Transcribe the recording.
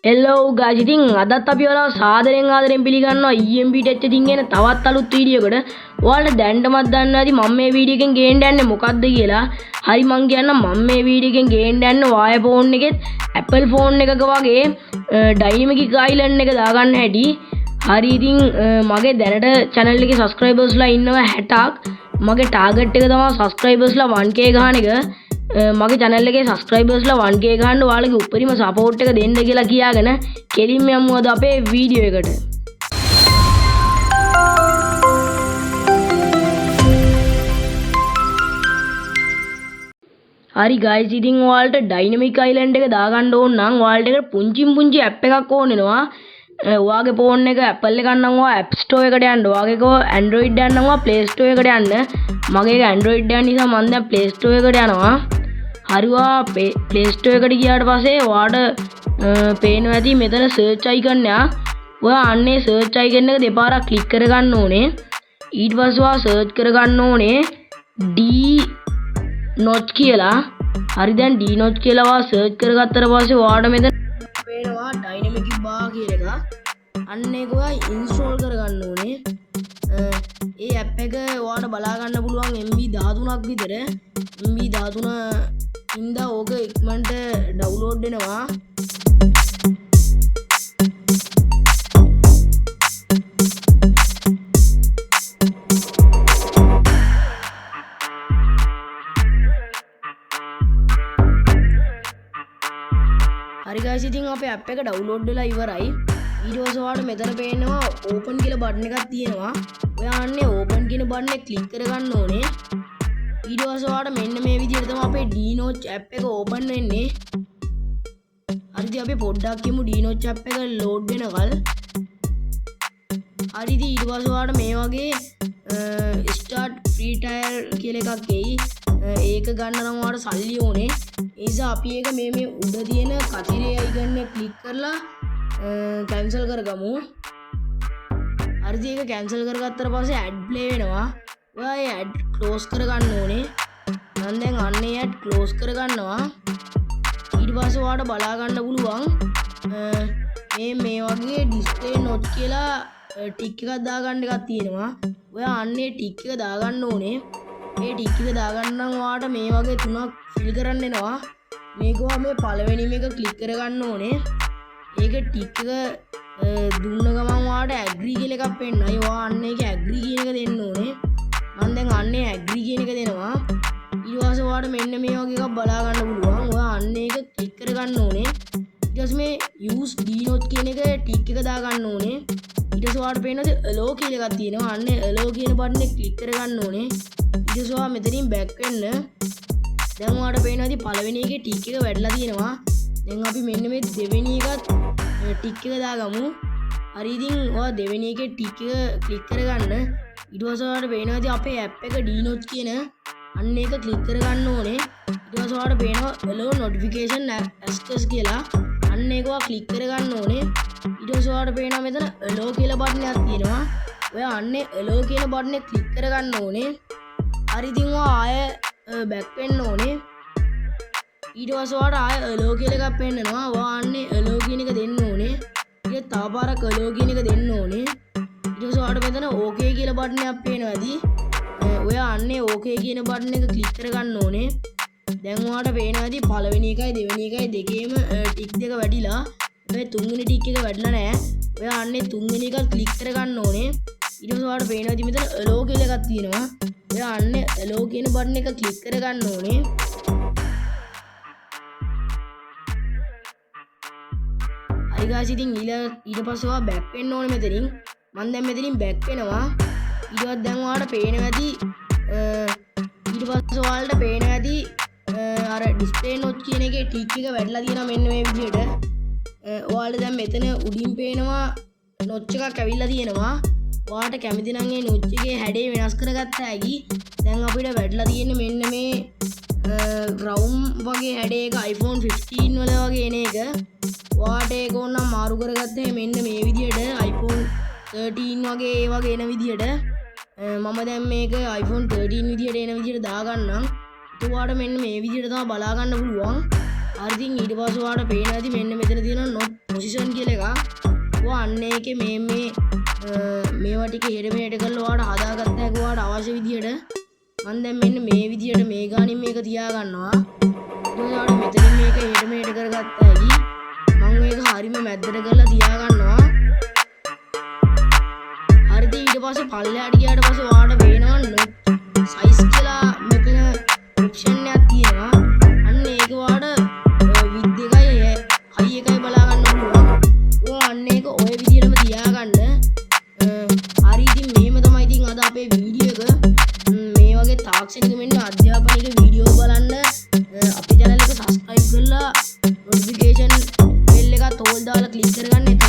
Hello guys, ඉතින් අදත් අපි ඔයාලව සාදරයෙන් පිළිගන්නවා EMB Tech එකකින් එන තවත් අලුත් වීඩියෝ එකකට. ඔයාලට දැන්නමත් දන්නවා ඇති මම මේ වීඩියෝ එකෙන් ගේන්න යන්නේ මොකද්ද කියලා. හරි මං කියන්නම් මම මේ වීඩියෝ එකෙන් ගේන්න යන්නේ Wire phone එකෙත් Apple phone එකක වගේ dynamic island එක දාගන්න හැටි. හරි ඉතින් මගේ දැනට channel එකේ subscribers ලා ඉන්නවා 60ක්. මගේ target එක තමයි subscribers ලා 1k ගහන එක. මගේ channel එකේ subscribers ලා 1k ගහන්න ඔයාලගේ උපරිම support එක දෙන්න කියලා කියාගෙන කෙලින්ම යමු අද අපේ වීඩියෝ එකට. හරි guys ඉතින් ඔයාලට dynamic island එක දාගන්න ඕන නම් ඔයාලට එක පුංචි app එකක් ඕන වෙනවා. ඔයාගේ phone එක Apple එකක් නම් ඔයා App Store එකට යන්න. ඔයාගේ කෝ Android එකක් නම් ඔයා Play Store එකට යන්න. මගේ එක Android එකක් නිසා මම දැන් Play Store එකට යනවා. හරිවා Play Store එකට ගියාට පස්සේ ඔයාට පේනවා ඇති මෙතන search icon එක. ඔයා අන්නේ search icon එක දෙපාරක් click කරගන්න ඕනේ. ඊට පස්සේ ඔයා search කරගන්න ඕනේ D notch කියලා. හරි දැන් D notch කියලා ඔයා search කරගත්තට පස්සේ ඔයාට මෙතන පේනවා dynamic bar කියලා එකක්. අන්න ඒක ඔයා install කරගන්න ඕනේ. ඒ app එක ඔයාලට බලා ගන්න පුළුවන් MB 13ක් විතර. MB 13 ඉඳලා ඕක ඉක්මනට ඩවුන්ලෝඩ් වෙනවා. හරි guys ඉතින් අපේ app එක ඩවුන්ලෝඩ් වෙලා ඉවරයි. ඊට පස්සේ ඔයාලට මෙතන පේනවා open කියලා බටන් එකක් තියෙනවා. ඔයා අන්නේ open කියන බටන් එක ක්ලික් කරගන්න ඕනේ. ඊට පස්සේ ඔයාලට මෙන්න මේ විදිහට තමයි අපේ D notch app එක open වෙන්නේ. හරි ඉතින් අපි පොඩ්ඩක් කියමු D notch app එක load වෙනකල්. හරි ඉතින් ඊට පස්සේ ඔයාලට මේ වගේ start free trial කියලා එකක් එයි. ඒක ගන්න නම් ඔයාලට සල්ලි ඕනේ. ඒ නිසා අපි ඒක මේ උඩ තියෙන කතිරේ icon එක ක්ලික් කරලා cancel කරගමු. හරි ඉතින් ඒක cancel කරගත්තට පස්සේ ad play වෙනවා. ඔයා ඒ ad close කරගන්න ඕනේ. මම දැන් අන්නේ ad close කරගන්නවා. ඊට පස්සේ ඔයාලට බලා ගන්න පුළුවන් මේ වගේ display notch කියලා ටික් එකක් දාගන්න එකක් තියෙනවා. ඔයා අන්නේ ටික් එක දාගන්න ඕනේ. මේ ටික් එක දාගන්න නම් ඔයාලට මේ වගේ තුනක් fill කරන්න එනවා. මේක ඔයා මේ පළවෙනිම එක ක්ලික් කරගන්න ඕනේ. ඒක ටික් එක දුන්න ගමන් ඔයාලට agree කියලා එකක් පෙන්නයි. ඔයා අන්න ඒක agree කියන එක දෙන්න ඕනේ. මම දැන් අන්නේ agree කියන එක දෙනවා. ඊට පස්සේ ඔයාලට මෙන්න මේ වගේ එකක් බලා ගන්න පුළුවන්. ඔයා අන්න ඒක ක්ලික් කරගන්න ඕනේ. ඊට පස්සේ මේ use D notch කියන එක ටික් එක දාගන්න ඕනේ. ඊට පස්සේ ඔයාලට පේනවා allow කියලා එකක් තියෙනවා. අන්න allow කියන බටන් එක ක්ලික් කරගන්න ඕනේ. ඊට පස්සේ ඔයා මෙතනින් back වෙන්න. දැන් ඔයාලට පේනවා ඉතින් පළවෙනි එකේ ටික් එක වැඩිලා තියෙනවා. දැන් අපි මෙන්න මේ දෙවෙනි එකත් ටික් එක දාගමු. හරි ඉතින් ඔයා දෙවෙනි එකේ ටික් එක ක්ලික් කරගන්න. ඊට පස්සේ ඔයාලට පේනවා ඉතින් අපේ app එක D notch කියන අන්න ඒක ක්ලික් කරගන්න ඕනේ. ඊට පස්සේ ඔයාලට පේනවා allow notification access කියලා. අන්න ඒක ඔයා ක්ලික් කරගන්න ඕනේ. ඊට පස්සේ ඔයාලට පේනවා මෙතන allow කියලා බටන් එකක් තියෙනවා. ඔයා අන්නේ allow කියන බටන් එක ක්ලික් කරගන්න ඕනේ. හරි ඉතින් ඔයා ආය back වෙන්න ඕනේ. ඊට පස්සේ ඔයාලට ආය allow කියලා එකක් පෙන්නනවා. ඔයා අන්නේ allow කියන එක දෙන්න ඕනේ. ඊට තව පාරක් allow කියන එක දෙන්න ඕනේ. ඊට පස්සේ ඔයාලට මෙතන okay කියලා බටන් එකක් පේනවා ඇති. ඔයා අන්නේ okay කියන බටන් එක ක්ලික් කරගන්න ඕනේ. දැන් ඔයාලට පේනවා ඇති පළවෙනි එකයි දෙවෙනි එකයි දෙකේම ටික් දෙක වැඩිලා. හැබැයි තුන්වෙනි ටික් එක වැඩිලා නැහැ. ඔයා අන්නේ තුන්වෙනි එක ක්ලික් කරගන්න ඕනේ. ඊට පස්සේ ඔයාලට පේනවා ඇති මෙතන allow කියලා එකක් තියෙනවා. ඔයා අන්නේ allow කියන බටන් එක ක්ලික් කරගන්න ඕනේ. හරි guys ඉතින් ඊට පස්සේ ඔයා back වෙන්න ඕනේ මෙතනින්. මම දැන් මෙතනින් back වෙනවා. ඊට පස්සේ දැන් ඔයාලට පේනවා ඇති ඊට පස්සේ ඔයාලට පේනවා ඇති අර display notch කියන එකේ ටික් එක වැඩිලා තියෙනවා මෙන්න මේ විදිහට. ඔයාලට දැන් මෙතන උඩින් පේනවා notch එකක් ඇවිල්ලා තියෙනවා. ඔයාලට කැමති නම් ඒ notch එකේ හැඩේ වෙනස් කරගත්ත හැකි. දැන් අපිට වැඩිලා තියෙන්නේ මෙන්න මේ round වගේ හැඩයක iPhone 15 වල වගේ එන එක. ඔයාලට ඒක ඕනම් මාරු කරගත්තා මෙන්න මේ විදිහට iPhone 13 වගේ ඒ වගේ එන විදිහට. මම දැන් මේක iPhone 13 විදිහට එන විදිහට දාගන්නම්. ඔයාලට මෙන්න මේ විදිහට තමයි බලා ගන්න පුළුවන්. හරි ඉතින් ඊට පස්සේ ඔයාලට පේනවා ඇති මෙන්න මෙතන තියෙන not position කියලා එකක්. ඔයා අන්න ඒකේ මේවා ටික හෙට මෙහෙට කරලා ඔයාලට හදාගත්ත හැකි ඔයාලට අවශ්‍ය විදියට. මම දැන් මෙන්න මේ විදියට මේ ගානින් මේක තියා ගන්නවා. ඊට පස්සේ ඔයාලට මෙතනින් මේක හෙට මෙහෙට කරගත්ත හැකි. මම මේක හරියම මැද්දට කරලා තියා ගන්නවා. හරිද ඊට පස්සේ පල්ලෙහාට ගියාට පස්සේ ඔයාලට පේනවා not size කියලා මෙතන ඔප්ෂන් එකක් තියෙනවා. අන්න ඒක ඔයාලට width එකයි high එකයි බලා ගන්න පුළුවන්. ඔයා අන්න ඒක ඔය විදිහටම තියාගන්න. හරි ඉතින් මෙහෙම තමයි ඉතින් අද අපේ වීඩියෝ එක. මේ වගේ තාක්ෂණික මෙන්න අධ්‍යාපනික වීඩියෝ බලන්න අපේ channel එක subscribe කරලා notification bell එක තෝල් දාලා click කරගන්න.